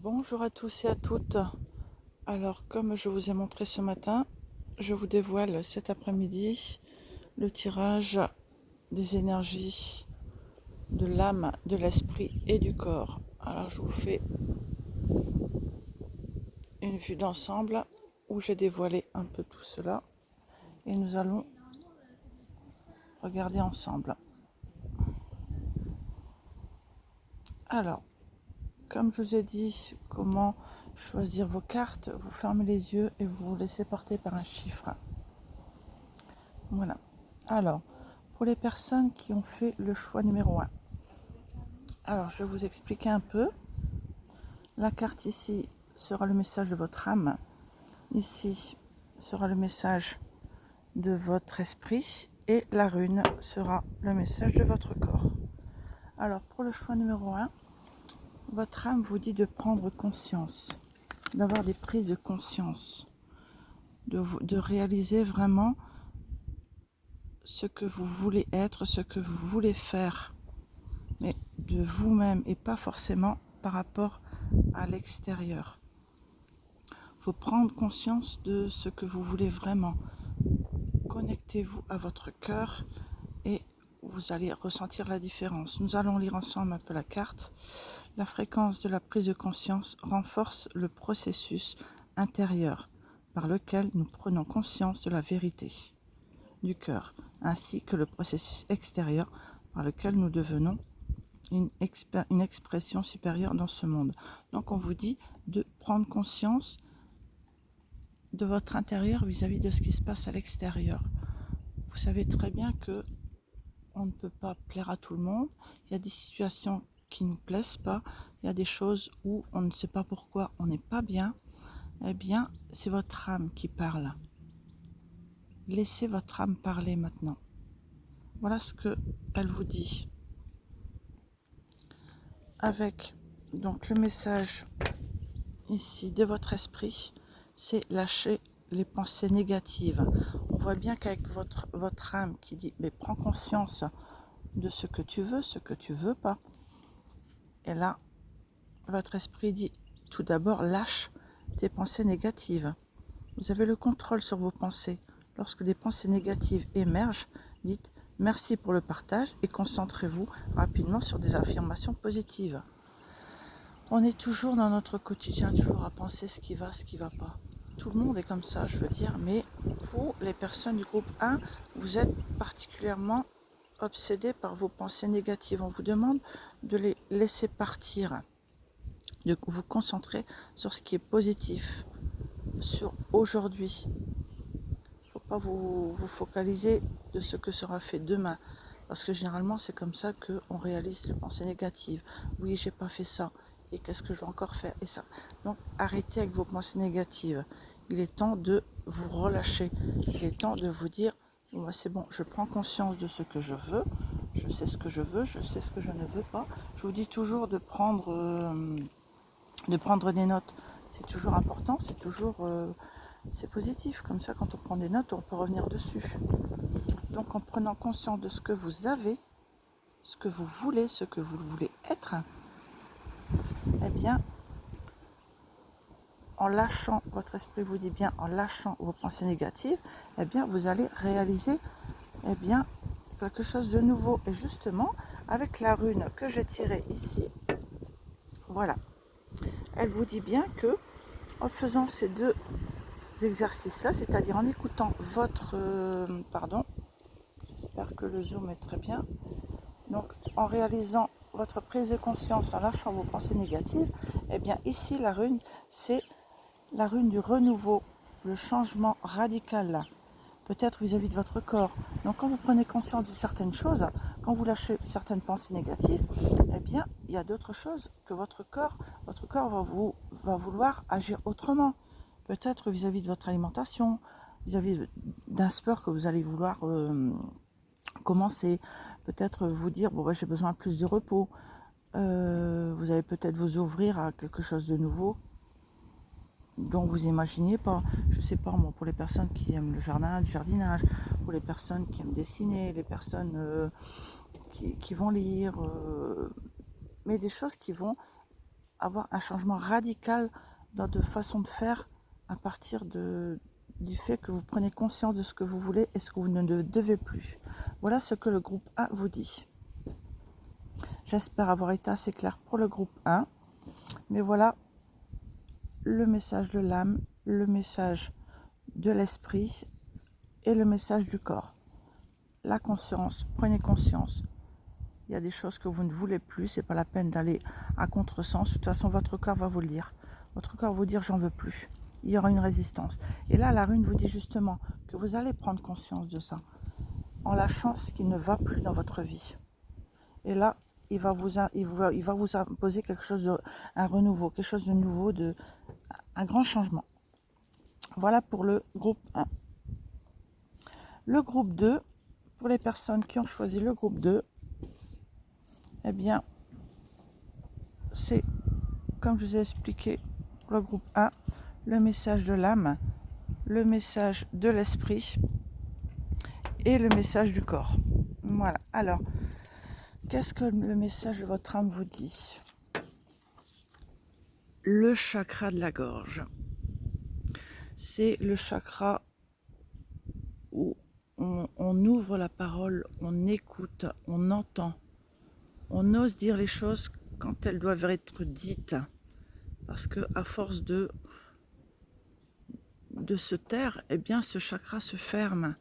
Bonjour à tous et à toutes. Alors, comme je vous ai montré ce matin, je vous dévoile cet après-midi le tirage des énergies de l'âme, de l'esprit et du corps. Alors, je vous fais une vue d'ensemble où j'ai dévoilé un peu tout cela et nous allons regarder ensemble. Alors, comme je vous ai dit, comment choisir vos cartes, vous fermez les yeux et vous vous laissez porter par un chiffre. Voilà. Alors, pour les personnes qui ont fait le choix numéro 1, alors je vais vous expliquer un peu. La carte ici sera le message de votre âme. Ici sera le message de votre esprit. Et la rune sera le message de votre corps. Alors, pour le choix numéro 1, votre âme vous dit de prendre conscience, d'avoir des prises de conscience, de réaliser vraiment ce que vous voulez être, ce que vous voulez faire, mais de vous-même et pas forcément par rapport à l'extérieur. Il faut prendre conscience de ce que vous voulez vraiment. Connectez-vous à votre cœur et vous allez ressentir la différence. Nous allons lire ensemble un peu la carte. La fréquence de la prise de conscience renforce le processus intérieur par lequel nous prenons conscience de la vérité du cœur, ainsi que le processus extérieur par lequel nous devenons une expression supérieure dans ce monde. Donc on vous dit de prendre conscience de votre intérieur vis-à-vis de ce qui se passe à l'extérieur. Vous savez très bien que on ne peut pas plaire à tout le monde. Il y a des situations qui ne nous plaisent pas. Il y a des choses où on ne sait pas pourquoi on n'est pas bien. Eh bien, c'est votre âme qui parle. Laissez votre âme parler maintenant. Voilà ce qu'elle vous dit. Avec donc le message ici de votre esprit, c'est lâcher les pensées négatives. On voit bien qu'avec votre âme qui dit mais prends conscience de ce que tu veux pas. Et là, votre esprit dit tout d'abord lâche tes pensées négatives. Vous avez le contrôle sur vos pensées. Lorsque des pensées négatives émergent, dites merci pour le partage et concentrez-vous rapidement sur des affirmations positives. On est toujours dans notre quotidien, toujours à penser ce qui va pas. Tout le monde est comme ça, je veux dire, mais vous, les personnes du groupe 1, vous êtes particulièrement obsédés par vos pensées négatives. On vous demande de les laisser partir, de vous concentrer sur ce qui est positif, sur aujourd'hui. Il ne faut pas vous focaliser de ce que sera fait demain, parce que généralement c'est comme ça qu'on réalise les pensées négatives. Oui, j'ai pas fait ça. Et qu'est-ce que je vais encore faire et ça. Donc arrêtez avec vos pensées négatives. Il est temps de vous relâcher. Il est temps de vous dire c'est bon, je prends conscience de ce que je veux, je sais ce que je veux, je sais ce que je ne veux pas. Je vous dis toujours de prendre des notes. C'est toujours important, c'est positif. Comme ça, quand on prend des notes, on peut revenir dessus. Donc en prenant conscience de ce que vous avez, ce que vous voulez être, eh bien, en lâchant, votre esprit vous dit bien, en lâchant vos pensées négatives, eh bien, vous allez réaliser, eh bien, quelque chose de nouveau. Et justement, avec la rune que j'ai tirée ici, voilà, elle vous dit bien que, en faisant ces deux exercices-là, c'est-à-dire en écoutant votre, j'espère que le zoom est très bien, donc en réalisant votre prise de conscience, en lâchant vos pensées négatives, eh bien, ici, la rune, c'est la rune du renouveau, le changement radical là, peut-être vis-à-vis de votre corps. Donc quand vous prenez conscience de certaines choses, quand vous lâchez certaines pensées négatives, eh bien il y a d'autres choses que votre corps va vouloir agir autrement. Peut-être vis-à-vis de votre alimentation, vis-à-vis d'un sport que vous allez vouloir commencer. Peut-être vous dire j'ai besoin de plus de repos. Vous allez peut-être vous ouvrir à quelque chose de nouveau dont vous imaginez pas. Je sais pas moi, pour les personnes qui aiment le jardinage, pour les personnes qui aiment dessiner, les personnes qui vont lire, mais des choses qui vont avoir un changement radical dans de façon de faire à partir du fait que vous prenez conscience de ce que vous voulez et ce que vous ne devez plus. Voilà ce que le groupe 1 vous dit. J'espère avoir été assez clair pour le groupe 1. Mais voilà le message de l'âme, le message de l'esprit et le message du corps. La conscience, prenez conscience. Il y a des choses que vous ne voulez plus, c'est pas la peine d'aller à contresens. De toute façon, votre corps va vous le dire. Votre corps va vous dire j'en veux plus. Il y aura une résistance. Et là, la rune vous dit justement que vous allez prendre conscience de ça, en lâchant ce qui ne va plus dans votre vie. Et là, il va vous imposer quelque chose un renouveau, quelque chose de nouveau, un grand changement. Voilà pour le groupe 1. Le groupe 2, pour les personnes qui ont choisi le groupe 2, eh bien, c'est, comme je vous ai expliqué, pour le groupe 1, le message de l'âme, le message de l'esprit et le message du corps. Voilà. Alors, qu'est-ce que le message de votre âme vous dit? Le chakra de la gorge. C'est le chakra où on ouvre la parole, on écoute, on entend, on ose dire les choses quand elles doivent être dites. Parce que à force de se taire, eh bien ce chakra se ferme.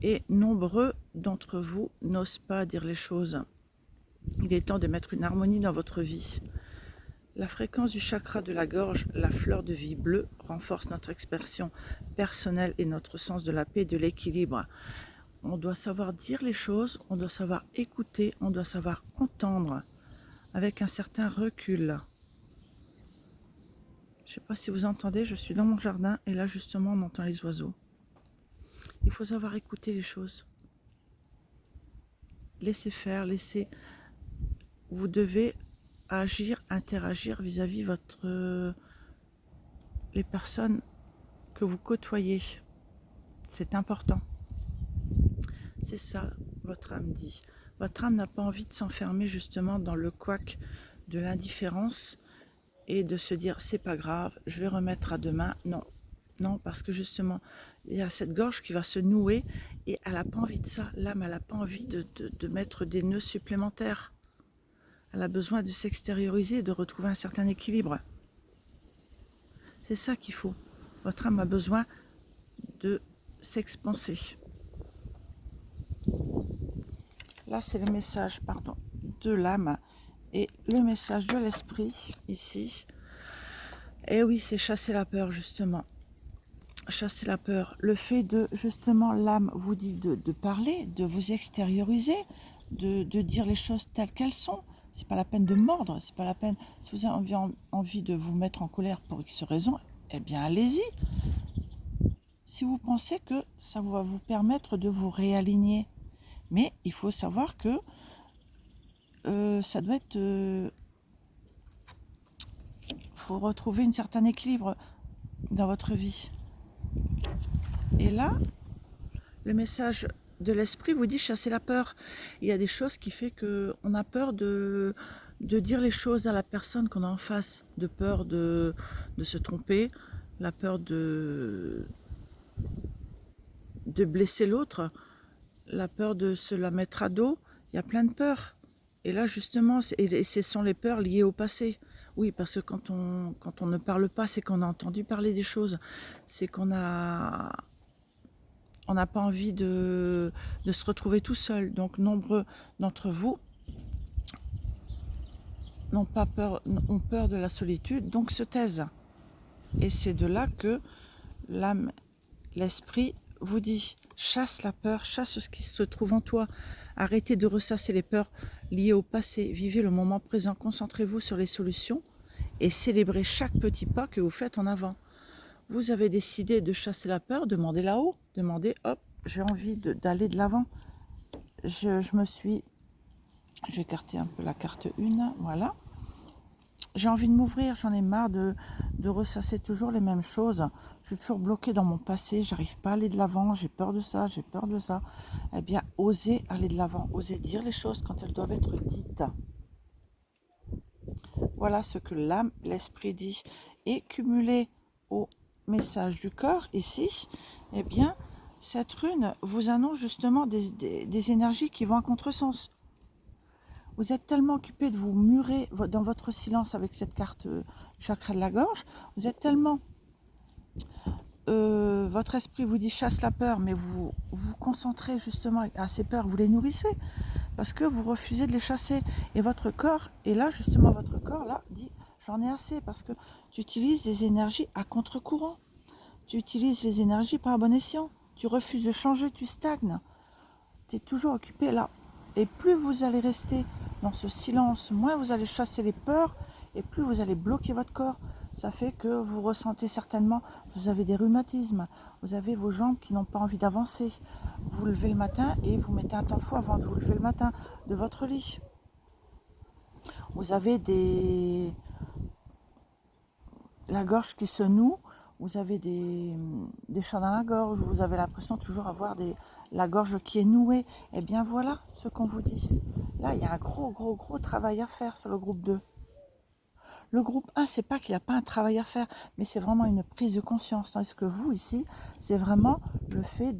Et nombreux d'entre vous n'osent pas dire les choses. Il est temps de mettre une harmonie dans votre vie. La fréquence du chakra de la gorge, la fleur de vie bleue, renforce notre expression personnelle et notre sens de la paix et de l'équilibre. On doit savoir dire les choses, on doit savoir écouter, on doit savoir entendre avec un certain recul. Je ne sais pas si vous entendez, je suis dans mon jardin et là justement on entend les oiseaux. Il faut savoir écouter les choses. Laissez faire, laissez... Vous devez agir, interagir vis-à-vis les personnes que vous côtoyez. C'est important. C'est ça, votre âme dit. Votre âme n'a pas envie de s'enfermer justement dans le couac de l'indifférence et de se dire c'est pas grave, je vais remettre à demain. Non, non, parce que justement, il y a cette gorge qui va se nouer et elle n'a pas envie de ça. L'âme, elle n'a pas envie de mettre des nœuds supplémentaires. Elle a besoin de s'extérioriser, de retrouver un certain équilibre. C'est ça qu'il faut. Votre âme a besoin de s'expanser. Là, c'est le message, de l'âme et le message de l'esprit, ici. Et oui, c'est chasser la peur, justement. Chasser la peur. Le fait de, justement, l'âme vous dit de parler, de vous extérioriser, de dire les choses telles qu'elles sont. C'est pas la peine de mordre, c'est pas la peine. Si vous avez envie de vous mettre en colère pour X raison, eh bien allez-y. Si vous pensez que ça va vous permettre de vous réaligner. Mais il faut savoir que ça doit être... faut retrouver un certain équilibre dans votre vie. Et là, le message de l'esprit vous dit chasser la peur. Il y a des choses qui fait qu'on a peur de dire les choses à la personne qu'on a en face, de peur de se tromper, la peur de blesser l'autre, la peur de se la mettre à dos. Il y a plein de peurs. Et là, justement, ce sont les peurs liées au passé. Oui, parce que quand on ne parle pas, c'est qu'on a entendu parler des choses. C'est qu'on n'a pas envie de se retrouver tout seul. Donc, nombreux d'entre vous ont peur de la solitude, donc se taisent. Et c'est de là que l'âme, l'esprit vous dit chasse la peur, chasse ce qui se trouve en toi. Arrêtez de ressasser les peurs liées au passé. Vivez le moment présent. Concentrez-vous sur les solutions et célébrez chaque petit pas que vous faites en avant. Vous avez décidé de chasser la peur, demandez là-haut. Demandez, hop, j'ai envie d'aller de l'avant. Je vais écarter un peu la carte 1, voilà. J'ai envie de m'ouvrir, j'en ai marre de ressasser toujours les mêmes choses. Je suis toujours bloquée dans mon passé, j'arrive pas à aller de l'avant, j'ai peur de ça, j'ai peur de ça. Eh bien, osez aller de l'avant, osez dire les choses quand elles doivent être dites. Voilà ce que l'âme, l'esprit dit. Et cumulé au message du corps, ici, eh bien, cette rune vous annonce justement des énergies qui vont à contresens. Vous êtes tellement occupé de vous murer dans votre silence avec cette carte chakra de la gorge, vous êtes tellement... votre esprit vous dit chasse la peur, mais vous vous concentrez justement à ces peurs, vous les nourrissez, parce que vous refusez de les chasser. Et votre corps, et là justement votre corps là dit j'en ai assez, parce que tu utilises des énergies à contre-courant, tu utilises les énergies par bon escient, tu refuses de changer, tu stagnes, tu es toujours occupé là. Et plus vous allez rester dans ce silence, moins vous allez chasser les peurs, et plus vous allez bloquer votre corps. Ça fait que vous ressentez certainement, vous avez des rhumatismes, vous avez vos jambes qui n'ont pas envie d'avancer. Vous levez le matin et vous mettez un temps fou avant de vous lever le matin de votre lit. Vous avez la gorge qui se noue, vous avez des chats dans la gorge, vous avez l'impression de toujours avoir la gorge qui est nouée. Eh bien voilà ce qu'on vous dit. Là, il y a un gros travail à faire sur le groupe 2. Le groupe 1, c'est pas qu'il n'y a pas un travail à faire, mais c'est vraiment une prise de conscience. Tandis que vous, ici, c'est vraiment le fait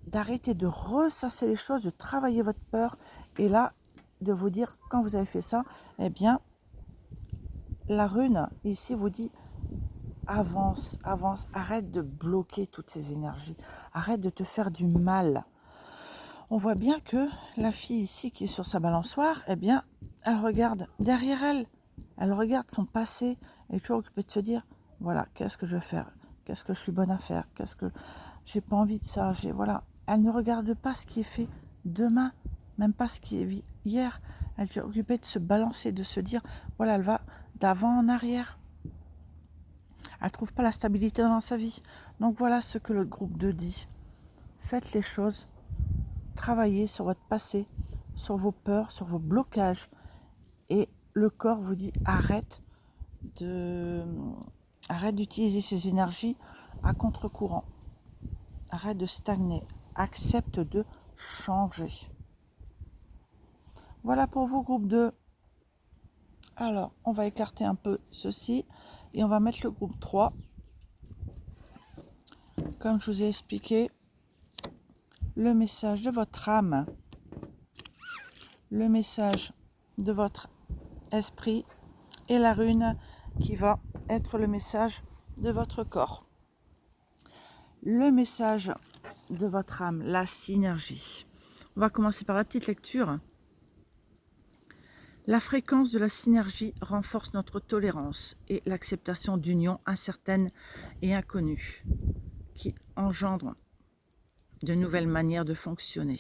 d'arrêter de ressasser les choses, de travailler votre peur. Et là, de vous dire, quand vous avez fait ça, eh bien, la rune, ici, vous dit avance, avance, arrête de bloquer toutes ces énergies, arrête de te faire du mal. On voit bien que la fille ici qui est sur sa balançoire, eh bien, elle regarde derrière elle, elle regarde son passé, elle est toujours occupée de se dire, voilà, qu'est-ce que je vais faire, qu'est-ce que je suis bonne à faire, qu'est-ce que j'ai pas envie de ça, voilà. Elle ne regarde pas ce qui est fait demain, même pas ce qui est hier. Elle est occupée de se balancer, de se dire, voilà, elle va d'avant en arrière. Elle ne trouve pas la stabilité dans sa vie. Donc voilà ce que le groupe 2 dit. Faites les choses, travaillez sur votre passé, sur vos peurs, sur vos blocages. Et le corps vous dit arrête d'utiliser ces énergies à contre-courant. Arrête de stagner. Accepte de changer. Voilà pour vous, groupe 2. Alors, on va écarter un peu ceci et on va mettre le groupe 3. Comme je vous ai expliqué, le message de votre âme, le message de votre esprit et la rune qui va être le message de votre corps. Le message de votre âme, la synergie. On va commencer par la petite lecture. La fréquence de la synergie renforce notre tolérance et l'acceptation d'unions incertaines et inconnues qui engendrent de nouvelles manières de fonctionner,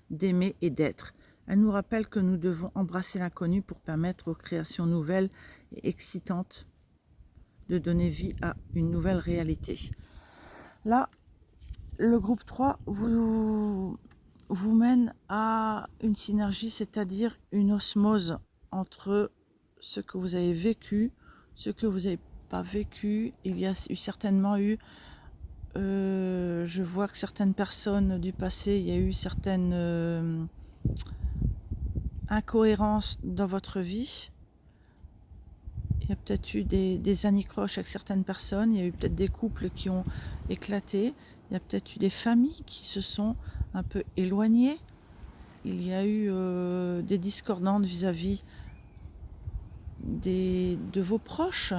d'aimer et d'être. Elle nous rappelle que nous devons embrasser l'inconnu pour permettre aux créations nouvelles et excitantes de donner vie à une nouvelle réalité. Là, le groupe 3 vous mène à une synergie, c'est-à-dire une osmose entre ce que vous avez vécu, ce que vous n'avez pas vécu. Il y a certainement eu, je vois que certaines personnes du passé, il y a eu certaines incohérences dans votre vie. Il y a peut-être eu des anicroches avec certaines personnes, il y a eu peut-être des couples qui ont éclaté, il y a peut-être eu des familles qui se sont un peu éloignées, il y a eu des discordances vis-à-vis de vos proches,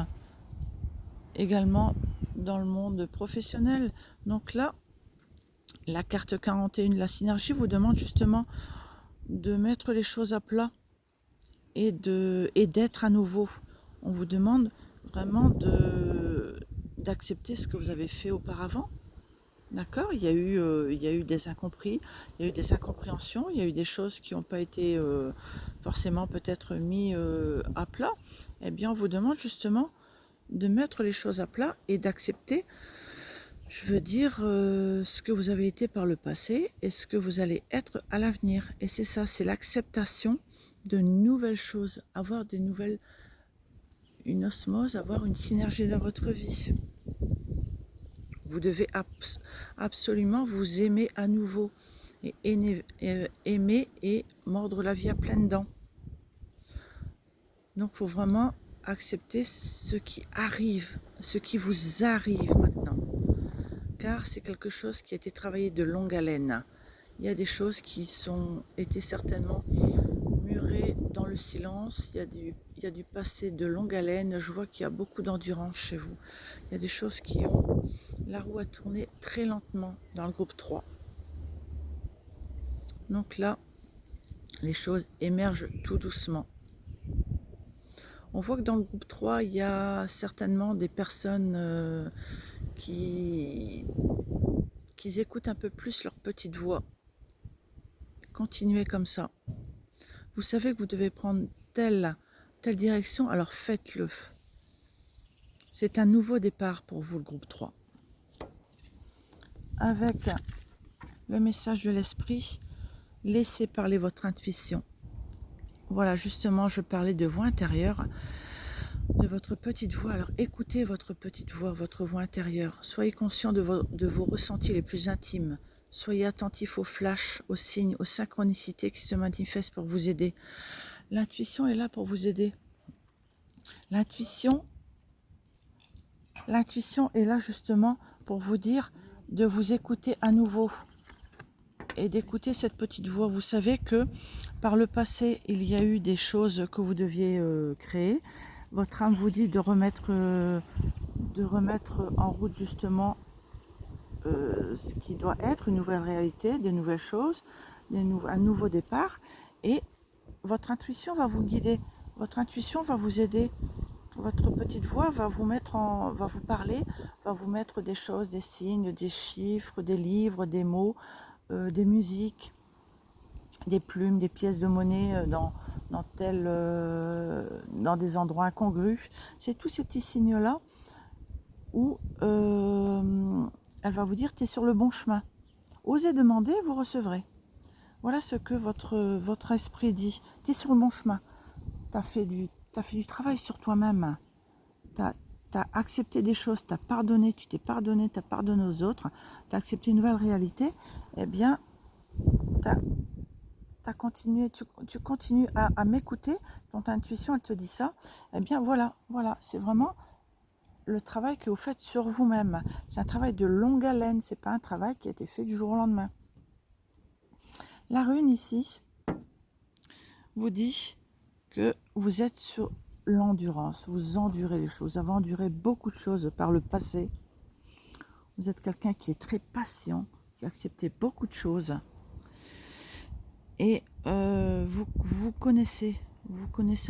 également dans le monde professionnel. Donc là, la carte 41 de la synergie vous demande justement de mettre les choses à plat et d'être à nouveau. On vous demande vraiment d'accepter ce que vous avez fait auparavant. D'accord, il y a eu des incompris, il y a eu des incompréhensions, il y a eu des choses qui n'ont pas été forcément peut-être mis à plat. Eh bien, on vous demande justement de mettre les choses à plat et d'accepter, je veux dire, ce que vous avez été par le passé et ce que vous allez être à l'avenir. Et c'est ça, c'est l'acceptation de nouvelles choses, avoir une osmose, avoir une synergie dans votre vie. Vous devez absolument vous aimer à nouveau et aimer et mordre la vie à pleines dents. Donc il faut vraiment accepter ce qui arrive, ce qui vous arrive maintenant. Car c'est quelque chose qui a été travaillé de longue haleine. Il y a des choses qui ont été certainement murées dans le silence. Il y a du passé de longue haleine. Je vois qu'il y a beaucoup d'endurance chez vous. Il y a des choses qui ont... La roue a tourné très lentement dans le groupe 3. Donc là, les choses émergent tout doucement. On voit que dans le groupe 3, il y a certainement des personnes qui écoutent un peu plus leur petite voix. Continuez comme ça. Vous savez que vous devez prendre telle direction, alors faites-le. C'est un nouveau départ pour vous, le groupe 3. Avec le message de l'esprit, laissez parler votre intuition. Voilà, justement, je parlais de voix intérieure, de votre petite voix. Alors écoutez votre petite voix, votre voix intérieure. Soyez conscient de vos ressentis les plus intimes. Soyez attentif aux flashs, aux signes, aux synchronicités qui se manifestent pour vous aider. L'intuition est là pour vous aider. L'intuition est là justement pour vous dire de vous écouter à nouveau et d'écouter cette petite voix. Vous savez que par le passé, il y a eu des choses que vous deviez créer. Votre âme vous dit de remettre en route justement ce qui doit être une nouvelle réalité, de nouvelles choses, un nouveau départ. Et votre intuition va vous guider, votre intuition va vous aider. Votre petite voix va vous parler, va vous mettre des choses, des signes, des chiffres, des livres, des mots, des musiques, des plumes, des pièces de monnaie dans des endroits incongrus. C'est tous ces petits signes-là où elle va vous dire tu es sur le bon chemin. Osez demander, vous recevrez. Voilà ce que votre esprit dit. Tu es sur le bon chemin. Tu as fait du travail sur toi-même. Tu as accepté des choses, tu as pardonné, tu t'es pardonné, tu as pardonné aux autres, tu as accepté une nouvelle réalité. Eh bien, tu continues à m'écouter. Ton intuition, elle te dit ça. Eh bien, voilà, c'est vraiment le travail que vous faites sur vous-même. C'est un travail de longue haleine, c'est pas un travail qui a été fait du jour au lendemain. La rune ici vous dit que vous êtes sur l'endurance, vous endurez les choses, vous avez enduré beaucoup de choses par le passé. Vous êtes quelqu'un qui est très patient, qui a accepté beaucoup de choses. Et vous connaissez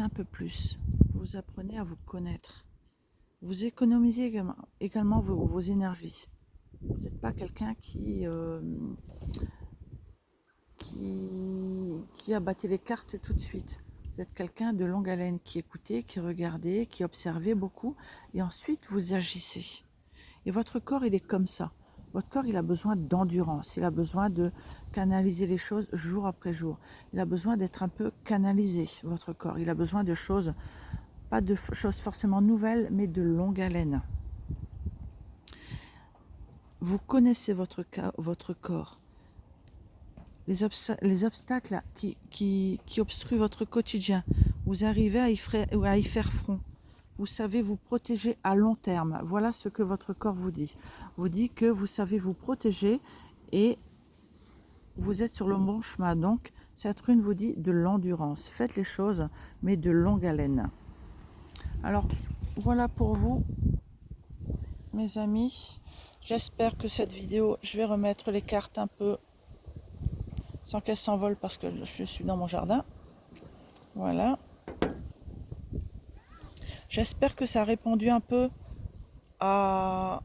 un peu plus, vous apprenez à vous connaître. Vous économisez également vos énergies. Vous n'êtes pas quelqu'un qui abattait les cartes tout de suite. Vous êtes quelqu'un de longue haleine qui écoutait, qui regardait, qui observait beaucoup et ensuite vous agissez. Et votre corps, il est comme ça. Votre corps, il a besoin d'endurance, il a besoin de canaliser les choses jour après jour. Il a besoin d'être un peu canalisé, votre corps. Il a besoin de choses, pas de choses forcément nouvelles, mais de longue haleine. Vous connaissez votre corps. Les obstacles qui obstruent votre quotidien, vous arrivez à y faire front. Vous savez vous protéger à long terme. Voilà ce que votre corps vous dit. Vous dit que vous savez vous protéger et vous êtes sur le bon chemin. Donc, cette rune vous dit de l'endurance. Faites les choses, mais de longue haleine. Alors, voilà pour vous, mes amis. J'espère que cette vidéo, je vais remettre les cartes un peu sans qu'elles s'envolent parce que je suis dans mon jardin. Voilà. J'espère que ça a répondu un peu à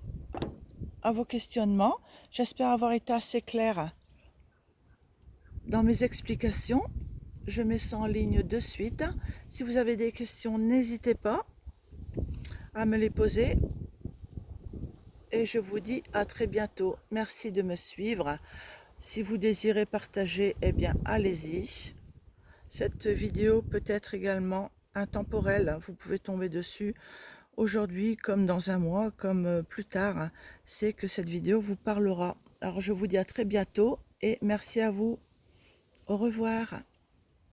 vos questionnements. J'espère avoir été assez claire dans mes explications. Je mets ça en ligne de suite. Si vous avez des questions, n'hésitez pas à me les poser. Et je vous dis à très bientôt. Merci de me suivre. Si vous désirez partager, eh bien allez-y. Cette vidéo peut être également intemporelle. Vous pouvez tomber dessus aujourd'hui, comme dans un mois, comme plus tard. C'est que cette vidéo vous parlera. Alors je vous dis à très bientôt et merci à vous. Au revoir.